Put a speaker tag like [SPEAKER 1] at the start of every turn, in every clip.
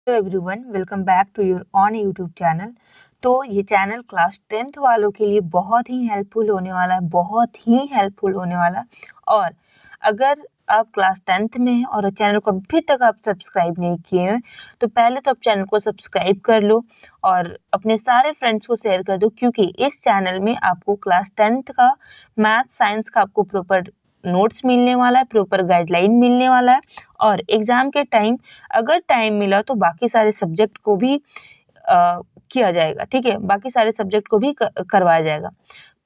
[SPEAKER 1] Everyone, welcome back to your own YouTube channel. तो ये channel class 10th वालों के लिए बहुत ही हेल्पफुल होने वाला है, बहुत ही हेल्पफुल होने वाला। और अगर आप क्लास 10th में हैं और चैनल को अभी तक आप सब्सक्राइब नहीं किए हैं तो पहले तो आप चैनल को सब्सक्राइब कर लो और अपने सारे फ्रेंड्स को शेयर कर दो, क्योंकि इस चैनल में आपको क्लास 10th का मैथ साइंस का आपको प्रॉपर नोट्स मिलने वाला है, प्रॉपर गाइडलाइन मिलने वाला है। और एग्जाम के टाइम अगर टाइम मिला तो बाकी सारे सब्जेक्ट को भी किया जाएगा, ठीक है, बाकी सारे सब्जेक्ट को भी करवाया जाएगा।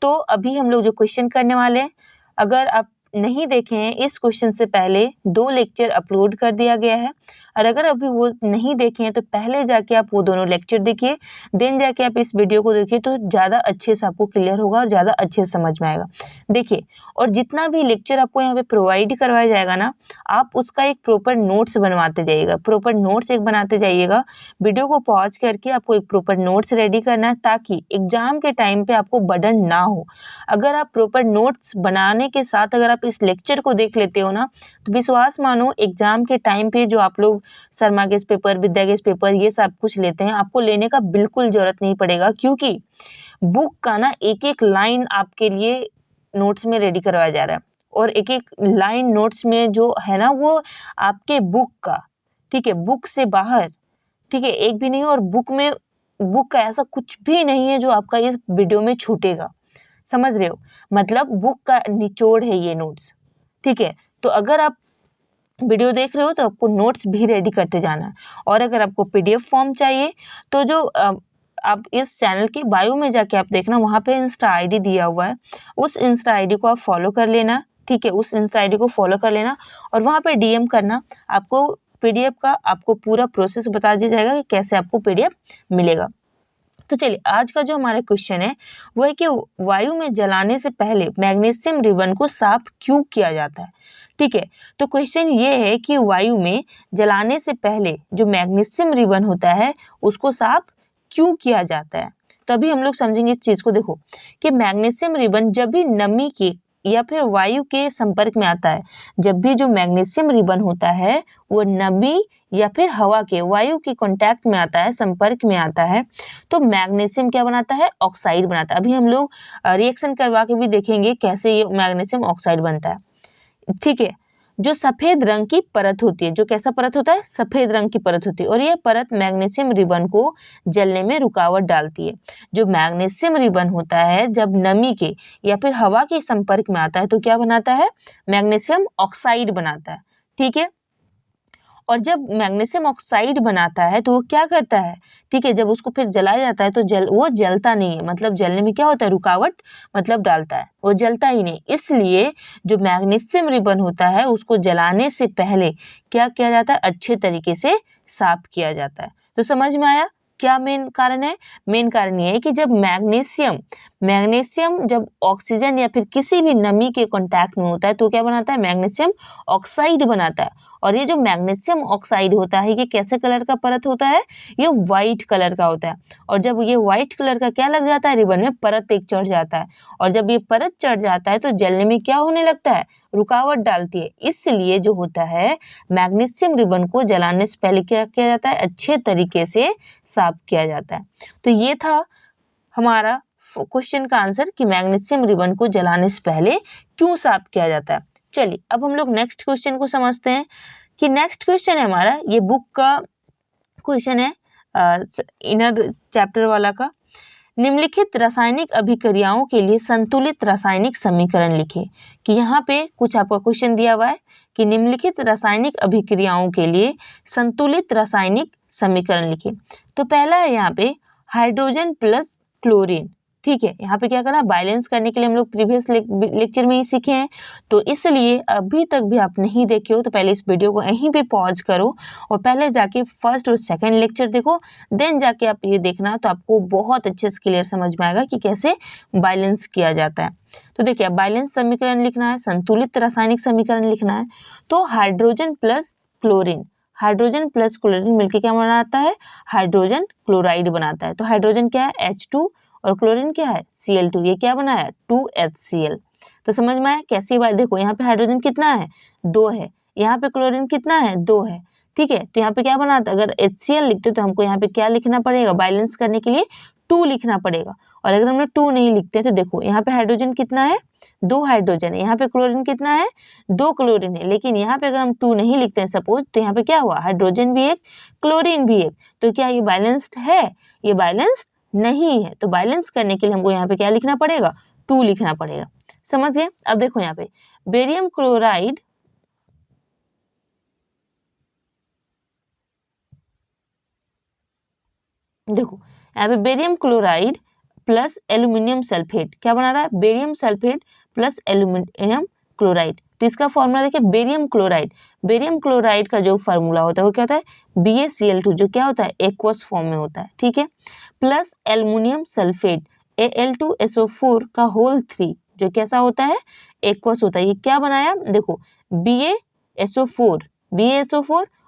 [SPEAKER 1] तो अभी हम लोग जो क्वेश्चन करने वाले हैं, अगर आप नहीं देखे हैं, इस क्वेश्चन से पहले 2 लेक्चर अपलोड कर दिया गया है, और अगर अभी वो नहीं देखे हैं तो पहले जाके आप वो दोनों लेक्चर देखिए, देन जाके आप इस वीडियो को देखिए, तो ज़्यादा अच्छे से आपको क्लियर होगा और ज़्यादा अच्छे से समझ में आएगा। देखिए, और जितना भी लेक्चर आपको यहाँ पे प्रोवाइड करवाया जाएगा ना, आप उसका एक प्रॉपर नोट्स बनवाते जाइएगा, प्रॉपर नोट्स एक बनाते जाइएगा। वीडियो को पॉज करके आपको एक प्रॉपर नोट्स रेडी करना है, ताकि एग्जाम के टाइम पे आपको बर्डन ना हो। अगर आप प्रॉपर नोट्स बनाने के साथ अगर आप इस लेक्चर को देख लेते हो ना, तो विश्वास मानो एग्जाम के टाइम पे जो आप लोग शर्मा गेस्ट पेपर, विद्या गेस्ट पेपर ये सब कुछ लेते हैं, आपको लेने का बिल्कुल जरूरत नहीं पड़ेगा, क्योंकि बुक का ना एक एक लाइन आपके लिए नोट्स में रेडी करवाया जा रहा है। और एक एक लाइन नोट्स में जो है ना, वो आपके बुक का, ठीक है, बुक से बाहर, ठीक है, एक भी नहीं। और बुक का ऐसा कुछ भी नहीं है जो आपका इस वीडियो में छूटेगा, समझ रहे हो? मतलब बुक का निचोड़ है ये नोट्स, ठीक है। तो अगर आप वीडियो देख रहे हो तो आपको नोट्स भी रेडी करते जाना है। और अगर आपको पीडीएफ फॉर्म चाहिए तो जो आप इस चैनल की बायो में जाके आप देखना, वहाँ पे इंस्टा आईडी दिया हुआ है, उस इंस्टा आईडी को आप फॉलो कर लेना, ठीक है, उस इंस्टा आईडी को फॉलो कर लेना और वहाँ पे डीएम करना। आपको पीडीएफ का आपको पूरा प्रोसेस बता दिया जाएगा कि कैसे आपको पीडीएफ मिलेगा। तो चलिए, आज का जो हमारा क्वेश्चन है वो है कि वायु में जलाने से पहले मैग्नीशियम रिबन को साफ क्यों किया जाता है, ठीक है। तो क्वेश्चन ये है कि वायु में जलाने से पहले जो मैग्नीशियम रिबन होता है उसको साफ क्यों किया जाता है। तभी हम लोग समझेंगे इस चीज को। देखो कि मैग्नीशियम रिबन जब भी नमी के या फिर वायु के संपर्क में आता है, जब भी जो मैग्नीशियम रिबन होता है वो नमी या फिर हवा के, वायु के कांटेक्ट में आता है, संपर्क में आता है, तो मैग्नीशियम क्या बनाता है? ऑक्साइड बनाता है। अभी हम लोग रिएक्शन करवा के भी देखेंगे कैसे ये मैग्नीशियम ऑक्साइड बनता है, ठीक है। जो सफेद रंग की परत होती है, जो कैसा परत होता है? सफेद रंग की परत होती है, और यह परत मैग्नीशियम रिबन को जलने में रुकावट डालती है। जो मैग्नीशियम रिबन होता है जब नमी के या फिर हवा के संपर्क में आता है तो क्या बनाता है? मैग्नीशियम ऑक्साइड बनाता है, ठीक है। और जब मैग्नीशियम ऑक्साइड बनाता है तो वो क्या करता है, ठीक है, जब उसको फिर जलाया जाता है तो वो जलता नहीं है, मतलब जलने में क्या होता है? रुकावट मतलब डालता है, वो जलता ही नहीं। इसलिए जो मैग्नीशियम रिबन होता है उसको जलाने से पहले क्या किया जाता है? अच्छे तरीके से साफ किया जाता है। तो समझ में आया क्या मेन कारण है? मेन कारण ये है कि जब मैग्नीशियम जब ऑक्सीजन या फिर किसी भी नमी के कांटेक्ट में होता है तो क्या बनाता है? मैग्नीशियम ऑक्साइड बनाता है। और ये जो मैग्नीशियम ऑक्साइड होता है ये कैसे कलर का परत होता है? ये व्हाइट कलर का होता है। और जब ये व्हाइट कलर का क्या लग जाता है? रिबन में परत एक चढ़ जाता है, और जब ये परत चढ़ जाता है तो जलने में क्या होने लगता है? रुकावट डालती है। इसलिए जो होता है मैग्नीशियम रिबन को जलाने से पहले क्या किया जाता है? अच्छे तरीके से साफ किया जाता है। तो ये था हमारा क्वेश्चन का आंसर कि मैग्नीशियम रिबन को जलाने से पहले क्यों साफ किया जाता है। चलिए, अब हम लोग नेक्स्ट क्वेश्चन को समझते हैं कि नेक्स्ट क्वेश्चन है हमारा, ये बुक का क्वेश्चन है, इनर चैप्टर वाला का। निम्नलिखित रासायनिक अभिक्रियाओं के लिए संतुलित रासायनिक समीकरण लिखें। कि यहाँ पे कुछ आपका क्वेश्चन दिया हुआ है कि निम्नलिखित रासायनिक अभिक्रियाओं के लिए संतुलित रासायनिक समीकरण लिखें। तो पहला है यहाँ पे हाइड्रोजन प्लस क्लोरीन, ठीक है। यहाँ पे क्या करना? बैलेंस करने के लिए हम लोग प्रीवियस लेक्चर में ही सीखे हैं, तो इसलिए अभी तक भी आप नहीं देखे हो तो पहले इस वीडियो को यहीं पे पॉज करो और पहले जाके फर्स्ट और सेकंड लेक्चर देखो, देन जाके आप ये देखना, तो आपको बहुत अच्छे से क्लियर समझ में आएगा कि कैसे बैलेंस किया जाता है। तो देखिए, बैलेंस समीकरण लिखना है, संतुलित रासायनिक समीकरण लिखना है। तो hydrogen plus chlorine, hydrogen plus chlorine मिलकर क्या बनाता है? हाइड्रोजन क्लोराइड बनाता है। तो हाइड्रोजन क्या है? H2, और क्लोरीन क्या है? Cl2। ये क्या बना है? 2HCl। तो समझ में आया कैसी बात? देखो यहाँ पे हाइड्रोजन कितना है? 2 है, यहाँ पे क्लोरीन कितना है? 2 है, ठीक है। तो यहाँ पे क्या बना था, अगर HCl लिखते तो हमको यहाँ पे क्या लिखना पड़ेगा, बैलेंस करने के लिए 2 लिखना पड़ेगा। और अगर हम लोग 2 नहीं लिखते तो देखो यहाँ पे हाइड्रोजन कितना है, 2 हाइड्रोजन है, यहाँ पे क्लोरीन कितना है, 2 क्लोरीन है। लेकिन यहाँ पे अगर हम 2 नहीं लिखते हैं सपोज, तो यहाँ पे क्या हुआ, हाइड्रोजन भी एक, क्लोरीन भी एक। तो क्या ये बैलेंस्ड है, ये बैलेंस्ड नहीं है। तो बैलेंस करने के लिए हमको यहाँ पे क्या लिखना पड़ेगा, 2 लिखना पड़ेगा। समझ गए। अब देखो यहाँ पे बेरियम क्लोराइड देखो यहाँ पे barium chloride plus aluminium sulphate क्या बना रहा है, barium sulphate plus aluminium chloride. तो इसका फॉर्मूला देखिए, बेरियम क्लोराइड, बेरियम क्लोराइड का जो फॉर्मूला होता है वो क्या होता है, BaCl2, जो क्या होता है, एक्वस फॉर्म में होता है, ठीक है, प्लस एल्यूमिनियम सल्फेट Al2SO4 का होल 3, जो कैसा होता है, एक्वस होता है। ये क्या बनाया, देखो BaSO4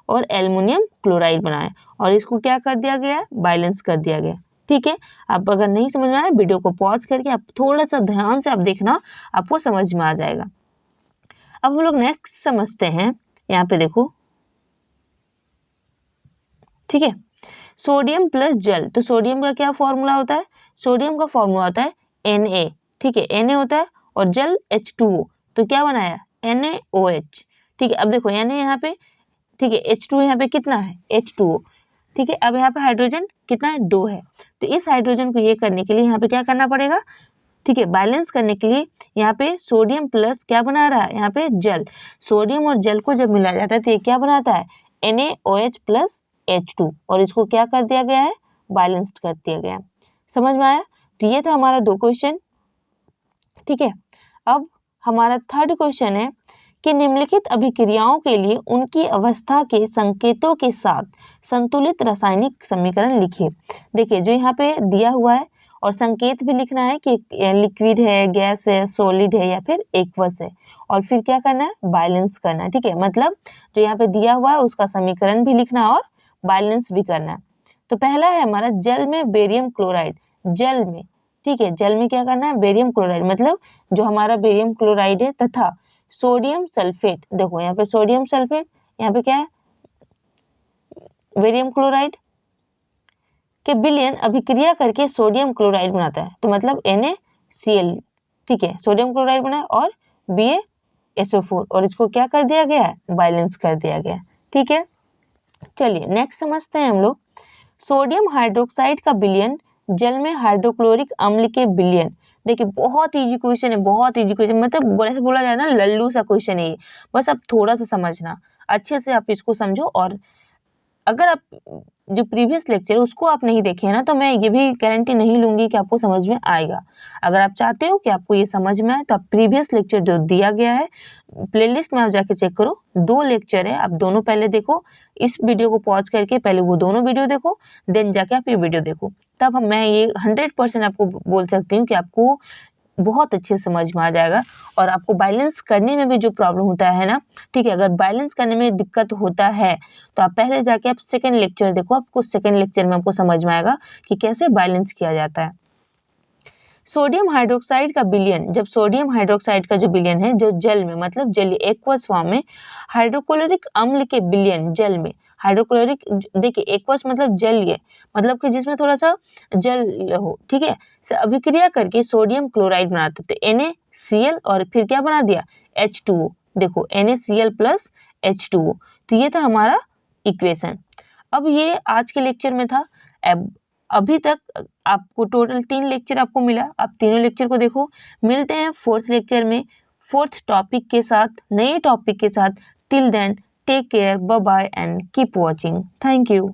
[SPEAKER 1] और एल्युमिनियम क्लोराइड बनाया और इसको क्या कर दिया गया, बैलेंस कर दिया गया, ठीक है। आप अगर नहीं समझ में आया, वीडियो को पॉज करके आप थोड़ा सा ध्यान से आप देखना, आपको समझ में आ जाएगा। अब हम लोग नेक्स्ट समझते हैं, यहाँ पे देखो, ठीक है, सोडियम प्लस जल। तो सोडियम का क्या फॉर्मूला होता है, सोडियम का फॉर्मूला होता है Na, ठीक है, Na होता है, और जल H2O, तो क्या बनाया, NaOH, ठीक है। अब देखो Na यहाँ पे, ठीक है, H2 यहाँ पे कितना है, H2O, ठीक है। अब यहाँ पे हाइड्रोजन कितना है, 2 है। तो इस हाइड्रोजन को ये करने के लिए यहाँ पे क्या करना पड़ेगा, ठीक है, बैलेंस करने के लिए यहाँ पे सोडियम प्लस क्या बना रहा है, यहाँ पे जल। सोडियम और जल को जब मिला जाता है तो ये क्या बनाता है, NaOH प्लस H2, और इसको क्या कर दिया गया है, बैलेंस्ड कर दिया गया है। समझ में आया। तो ये था हमारा 2 क्वेश्चन, ठीक है। अब हमारा थर्ड क्वेश्चन है कि निम्नलिखित अभिक्रियाओं के लिए उनकी अवस्था के संकेतों के साथ संतुलित रासायनिक समीकरण लिखिए। देखिए जो यहाँ पे दिया हुआ है, और संकेत भी लिखना है कि लिक्विड है, गैस है, सॉलिड है या फिर एक्वस है, और फिर क्या करना है, बैलेंस करना है, ठीक है। मतलब जो यहाँ पे दिया हुआ है उसका समीकरण भी लिखना है और बैलेंस भी करना है। तो पहला है हमारा जल में बेरियम क्लोराइड, जल में, ठीक है, जल में क्या करना है, बेरियम क्लोराइड, मतलब जो हमारा बेरियम क्लोराइड है तथा सोडियम सल्फेट, देखो यहाँ पे सोडियम सल्फेट, यहाँ पे क्या है, बेरियम क्लोराइड के विलयन अभिक्रिया करके सोडियम क्लोराइड बनाता है। तो मतलब NaCl, ठीक है, सोडियम क्लोराइड बना है, और BaSO4, और इसको क्या कर दिया गया है, बैलेंस कर दिया गया, ठीक है। चलिए नेक्स्ट समझते हैं हम लोग, सोडियम हाइड्रोक्साइड का विलयन जल में हाइड्रोक्लोरिक अम्ल के विलयन। देखिए बहुत इजी क्वेश्चन है, बहुत इजी क्वेश्चन, मतलब ऐसे बोला जाए ना, लल्लू सा क्वेश्चन है ये, बस आप थोड़ा सा समझना, अच्छे से आप इसको समझो। और अगर आप जो प्रीवियस लेक्चर उसको आप नहीं देखे हैं ना, तो मैं ये भी गारंटी नहीं लूंगी कि आपको समझ में आएगा। अगर आप चाहते हो कि आपको ये समझ में आए तो आप प्रीवियस लेक्चर जो दिया गया है प्लेलिस्ट में आप जाके चेक करो, 2 लेक्चर है, आप दोनों पहले देखो, इस वीडियो को पॉज करके पहले वो दोनों वीडियो देखो, देन जाके आप ये वीडियो देखो, तब मैं ये 100% आपको बोल सकती हूँ कि आपको बहुत अच्छे समझ में आ जाएगा। और आपको बैलेंस करने में भी जो प्रॉब्लम होता है ना, ठीक है, अगर बैलेंस करने में दिक्कत होता है तो आप पहले जाके आप सेकंड लेक्चर देखो, आपको सेकंड लेक्चर में आपको समझ में आएगा कि कैसे बैलेंस किया जाता है। सोडियम हाइड्रोक्साइड का विलयन, जब सोडियम हाइड्रोक्साइड का जो विलयन है जो जल में, मतलब जलीय एक्वस फॉर्म में, हाइड्रोक्लोरिक अम्ल के विलयन जल में, हाइड्रोक्लोरिक, देखिए एक्वस मतलब जलीय, मतलब कि जिसमें थोड़ा सा जल हो, ठीक है, से अभिक्रिया करके सोडियम क्लोराइड बनाते थे, NaCl, और फिर क्या बना दिया, H2O, देखो NaCl प्लस H2O। तो ये था हमारा इक्वेशन। अब ये आज के लेक्चर में था। अभी तक आपको टोटल 3 लेक्चर आपको मिला, आप तीनों लेक्चर को देखो। मिलते हैं 4th लेक्चर में 4th टॉपिक के साथ, नए टॉपिक के साथ। Till then take care, bye bye and keep watching. Thank you.